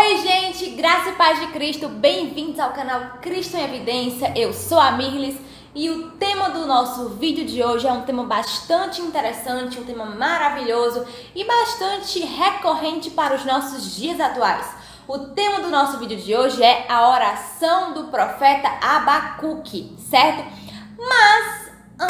Oi gente, graça e paz de Cristo, bem-vindos ao canal Cristo em Evidência. Eu sou a Mirlis e o tema do nosso vídeo de hoje é um tema bastante interessante, um tema maravilhoso e bastante recorrente para os nossos dias atuais. O tema do nosso vídeo de hoje é a oração do profeta Abacuque, certo? Mas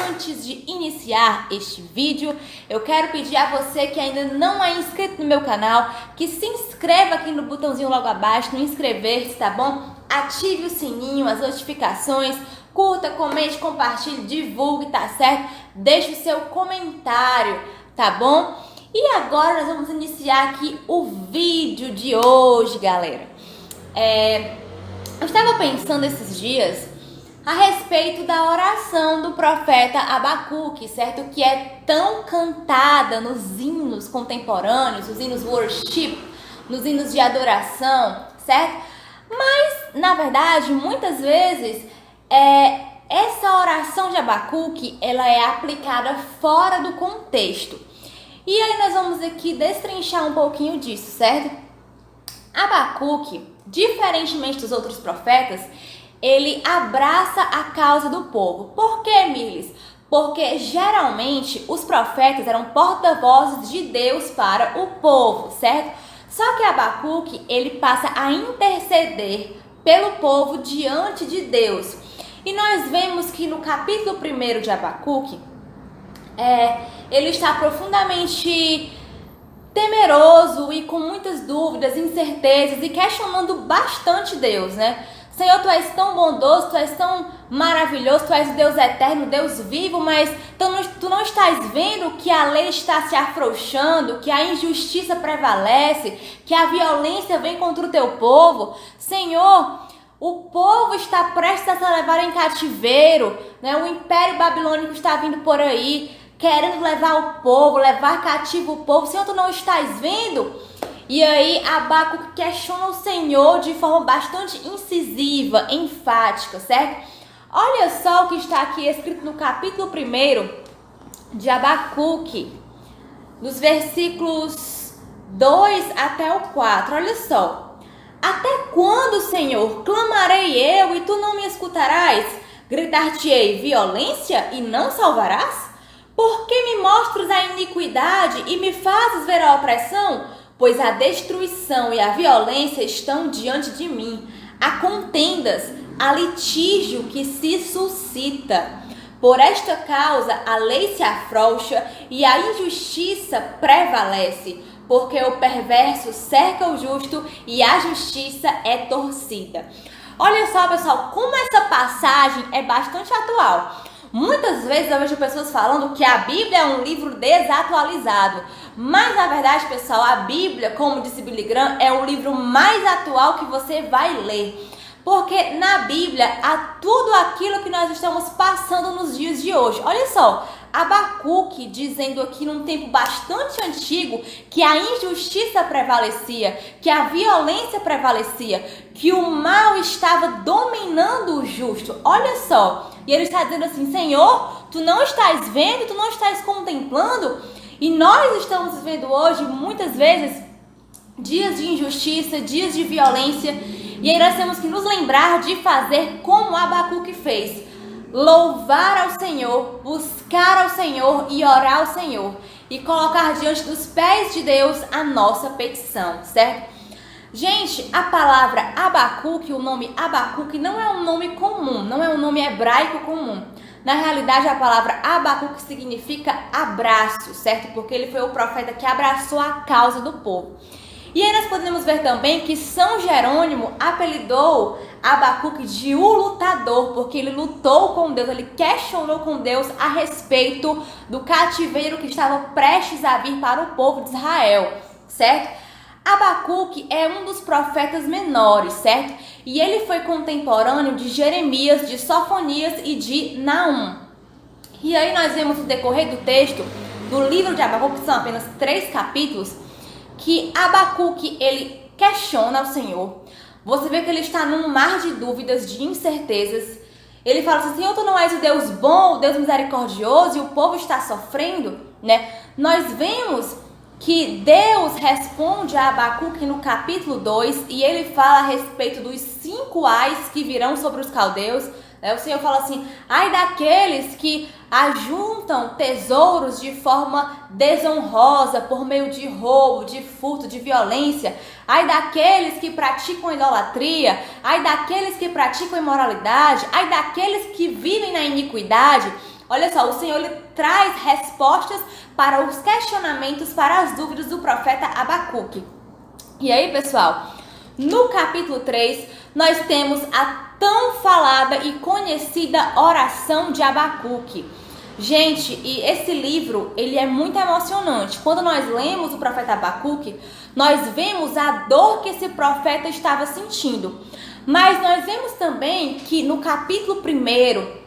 antes de iniciar este vídeo, eu quero pedir a você que ainda não é inscrito no meu canal, que se inscreva aqui no botãozinho logo abaixo, no inscrever-se, tá bom? Ative o sininho, as notificações, curta, comente, compartilhe, divulgue, tá certo? Deixe o seu comentário, tá bom? E agora nós vamos iniciar aqui o vídeo de hoje, galera. Eu estava pensando esses dias a respeito da oração do profeta Abacuque, certo? Que é tão cantada nos hinos contemporâneos, nos hinos worship, nos hinos de adoração, certo? Mas, na verdade, muitas vezes, essa oração de Abacuque, ela é aplicada fora do contexto. E aí nós vamos aqui destrinchar um pouquinho disso, certo? Abacuque, diferentemente dos outros profetas, ele abraça a causa do povo. Por quê, Mirlis? Porque geralmente os profetas eram porta-vozes de Deus para o povo, certo? Só que Abacuque, ele passa a interceder pelo povo diante de Deus. E nós vemos que no capítulo 1 de Abacuque, ele está profundamente temeroso e com muitas dúvidas, incertezas e questionando bastante Deus, né? Senhor, Tu és tão bondoso, Tu és tão maravilhoso, Tu és o Deus eterno, Deus vivo, mas Tu não estás vendo que a lei está se afrouxando, que a injustiça prevalece, que a violência vem contra o Teu povo. Senhor, o povo está prestes a se levar em cativeiro, né? O Império Babilônico está vindo por aí, querendo levar o povo, levar cativo o povo. Senhor, Tu não estás vendo? E aí Abacuque questiona o Senhor de forma bastante incisiva, enfática, certo? Olha só o que está aqui escrito no capítulo 1 de Abacuque, dos versículos 2 até o 4. Olha só. Até quando, Senhor, clamarei eu e Tu não me escutarás? Gritar-te-ei violência e não salvarás? Por que me mostras a iniquidade e me fazes ver a opressão? Pois a destruição e a violência estão diante de mim. Há contendas, há litígio que se suscita. Por esta causa a lei se afrouxa e a injustiça prevalece, porque o perverso cerca o justo e a justiça é torcida. Olha só, pessoal, como essa passagem é bastante atual. Muitas vezes eu vejo pessoas falando que a Bíblia é um livro desatualizado. Mas, na verdade, pessoal, a Bíblia, como disse Billy Graham, é o livro mais atual que você vai ler. Porque na Bíblia há tudo aquilo que nós estamos passando nos dias de hoje. Olha só, Abacuque dizendo aqui num tempo bastante antigo que a injustiça prevalecia, que a violência prevalecia, que o mal estava dominando o justo. Olha só, e ele está dizendo assim: Senhor, Tu não estás vendo, Tu não estás contemplando? E nós estamos vivendo hoje, muitas vezes, dias de injustiça, dias de violência. E aí nós temos que nos lembrar de fazer como Abacuque fez. Louvar ao Senhor, buscar ao Senhor e orar ao Senhor. E colocar diante dos pés de Deus a nossa petição, certo? Gente, a palavra Abacuque, o nome Abacuque não é um nome comum, não é um nome hebraico comum. Na realidade, a palavra Abacuque significa abraço, certo? Porque ele foi o profeta que abraçou a causa do povo. E aí nós podemos ver também que São Jerônimo apelidou Abacuque de o lutador, porque ele lutou com Deus, ele questionou com Deus a respeito do cativeiro que estava prestes a vir para o povo de Israel, certo? Abacuque é um dos profetas menores, certo? E ele foi contemporâneo de Jeremias, de Sofonias e de Naum. E aí nós vemos no decorrer do texto, do livro de Abacuque, que são apenas 3 capítulos, que Abacuque, ele questiona ao Senhor. Você vê que ele está num mar de dúvidas, de incertezas. Ele fala assim: Senhor, Tu não és o Deus bom, o Deus misericordioso, e o povo está sofrendo, né? Nós vemos que Deus responde a Abacuque no capítulo 2 e ele fala a respeito dos 5 ais que virão sobre os caldeus. O Senhor fala assim: ai daqueles que ajuntam tesouros de forma desonrosa, por meio de roubo, de furto, de violência. Ai daqueles que praticam idolatria. Ai daqueles que praticam imoralidade. Ai daqueles que vivem na iniquidade. Olha só, o Senhor ele traz respostas para os questionamentos, para as dúvidas do profeta Abacuque. E aí, pessoal, no capítulo 3, nós temos a tão falada e conhecida oração de Abacuque. Gente, e esse livro, ele é muito emocionante. Quando nós lemos o profeta Abacuque, nós vemos a dor que esse profeta estava sentindo. Mas nós vemos também que no capítulo 1,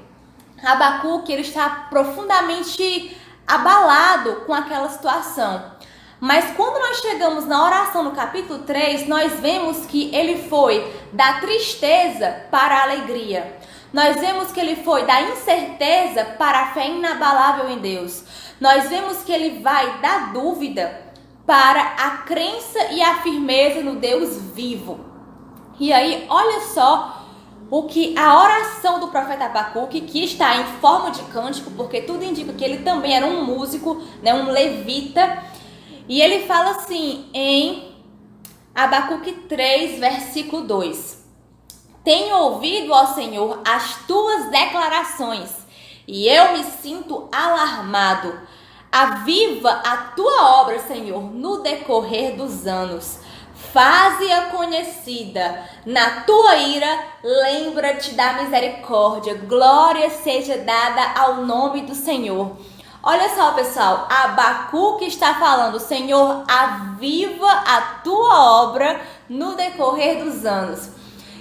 Abacuque ele está profundamente abalado com aquela situação. Mas quando nós chegamos na oração no capítulo 3, nós vemos que ele foi da tristeza para a alegria. Nós vemos que ele foi da incerteza para a fé inabalável em Deus. Nós vemos que ele vai da dúvida para a crença e a firmeza no Deus vivo. E aí, olha só o que a oração do profeta Abacuque, que está em forma de cântico, porque tudo indica que ele também era um músico, um levita. E ele fala assim em Abacuque 3, versículo 2. Tenho ouvido, ó Senhor, as tuas declarações, e eu me sinto alarmado. Aviva a tua obra, Senhor, no decorrer dos anos. Faze-a conhecida. Na tua ira, lembra-te da misericórdia. Glória seja dada ao nome do Senhor. Olha só, pessoal, Abacuque está falando: Senhor, aviva a tua obra no decorrer dos anos.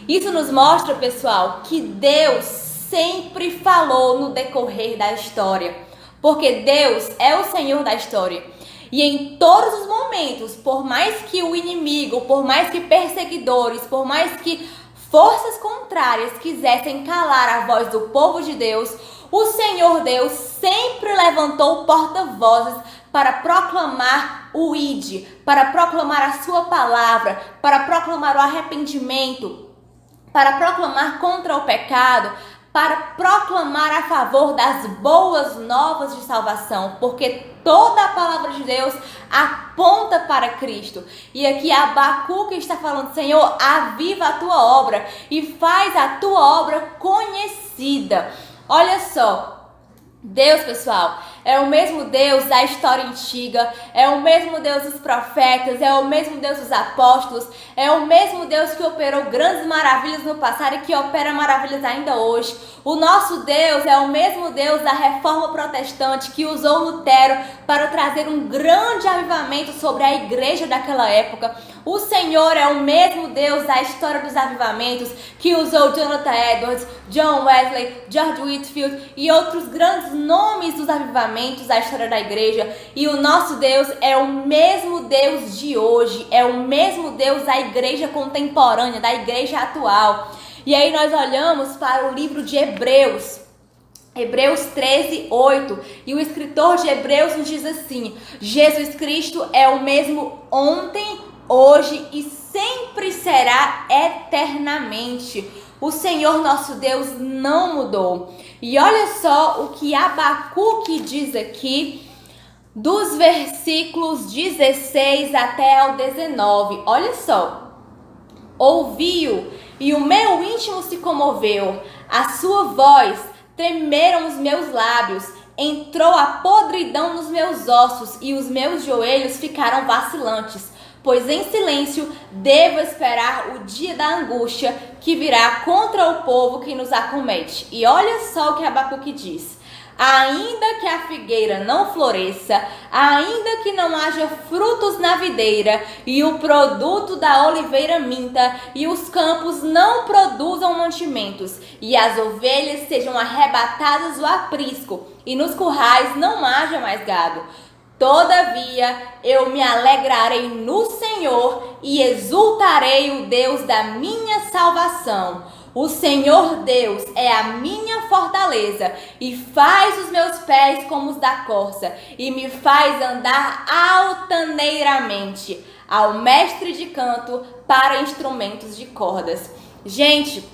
Isso nos mostra, pessoal, que Deus sempre falou no decorrer da história, porque Deus é o Senhor da história. E em todos os momentos, por mais que o inimigo, por mais que perseguidores, por mais que forças contrárias quisessem calar a voz do povo de Deus, o Senhor Deus sempre levantou porta-vozes para proclamar o ID, para proclamar a sua palavra, para proclamar o arrependimento, para proclamar contra o pecado, para proclamar a favor das boas novas de salvação, porque toda a palavra de Deus aponta para Cristo. E aqui Abacuque está falando: Senhor, aviva a tua obra e faz a tua obra conhecida. Olha só, Deus, pessoal, é o mesmo Deus da história antiga, é o mesmo Deus dos profetas, é o mesmo Deus dos apóstolos, é o mesmo Deus que operou grandes maravilhas no passado e que opera maravilhas ainda hoje. O nosso Deus é o mesmo Deus da Reforma Protestante que usou Lutero para trazer um grande avivamento sobre a igreja daquela época. O Senhor é o mesmo Deus da história dos avivamentos que usou Jonathan Edwards, John Wesley, George Whitefield e outros grandes nomes dos avivamentos da história da igreja. E o nosso Deus é o mesmo Deus de hoje, é o mesmo Deus da igreja contemporânea, da igreja atual. E aí nós olhamos para o livro de Hebreus, Hebreus 13, 8, e o escritor de Hebreus nos diz assim: Jesus Cristo é o mesmo ontem, hoje e sempre será eternamente. O Senhor nosso Deus não mudou. E olha só o que Abacuque diz aqui, dos versículos 16 até ao 19. Olha só: ouviu e o meu íntimo se comoveu, a sua voz tremeram os meus lábios, entrou a podridão nos meus ossos e os meus joelhos ficaram vacilantes. Pois em silêncio devo esperar o dia da angústia que virá contra o povo que nos acomete. E olha só o que Abacuque diz: ainda que a figueira não floresça, ainda que não haja frutos na videira, e o produto da oliveira minta, e os campos não produzam mantimentos, e as ovelhas sejam arrebatadas do aprisco, e nos currais não haja mais gado, todavia eu me alegrarei no Senhor e exultarei o Deus da minha salvação. O Senhor Deus é a minha fortaleza e faz os meus pés como os da corça e me faz andar altaneiramente. Ao mestre de canto para instrumentos de cordas. Gente,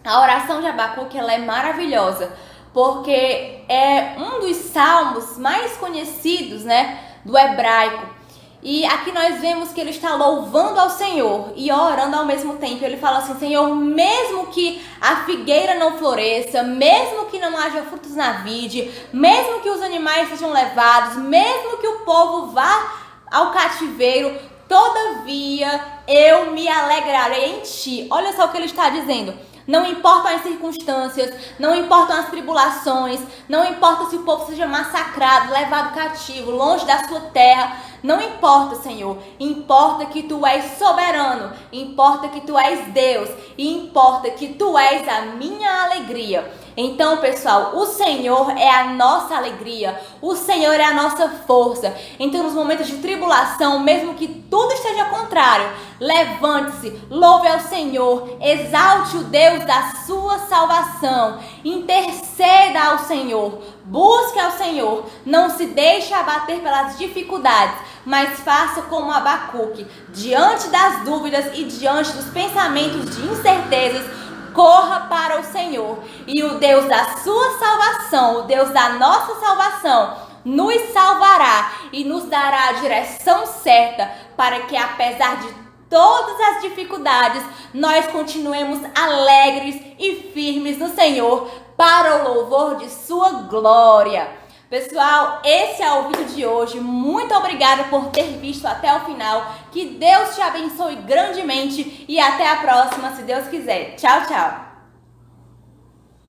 a oração de Abacuque ela é maravilhosa, porque é um dos salmos mais conhecidos, né, do hebraico. E aqui nós vemos que ele está louvando ao Senhor e orando ao mesmo tempo. Ele fala assim: Senhor, mesmo que a figueira não floresça, mesmo que não haja frutos na vide, mesmo que os animais sejam levados, mesmo que o povo vá ao cativeiro, todavia eu me alegrarei em ti. Olha só o que ele está dizendo. Não importam as circunstâncias, não importam as tribulações, não importa se o povo seja massacrado, levado cativo, longe da sua terra. Não importa, Senhor. Importa que Tu és soberano, importa que Tu és Deus e importa que Tu és a minha alegria. Então, pessoal, o Senhor é a nossa alegria, o Senhor é a nossa força. Então, nos momentos de tribulação, mesmo que tudo esteja contrário, levante-se, louve ao Senhor, exalte o Deus da sua salvação, interceda ao Senhor, busque ao Senhor, não se deixe abater pelas dificuldades, mas faça como Abacuque, diante das dúvidas e diante dos pensamentos de incertezas, corra para o Senhor e o Deus da sua salvação, o Deus da nossa salvação, nos salvará e nos dará a direção certa para que, apesar de todas as dificuldades, nós continuemos alegres e firmes no Senhor para o louvor de sua glória. Pessoal, esse é o vídeo de hoje. Muito obrigada por ter visto até o final. Que Deus te abençoe grandemente e até a próxima, se Deus quiser. Tchau, tchau.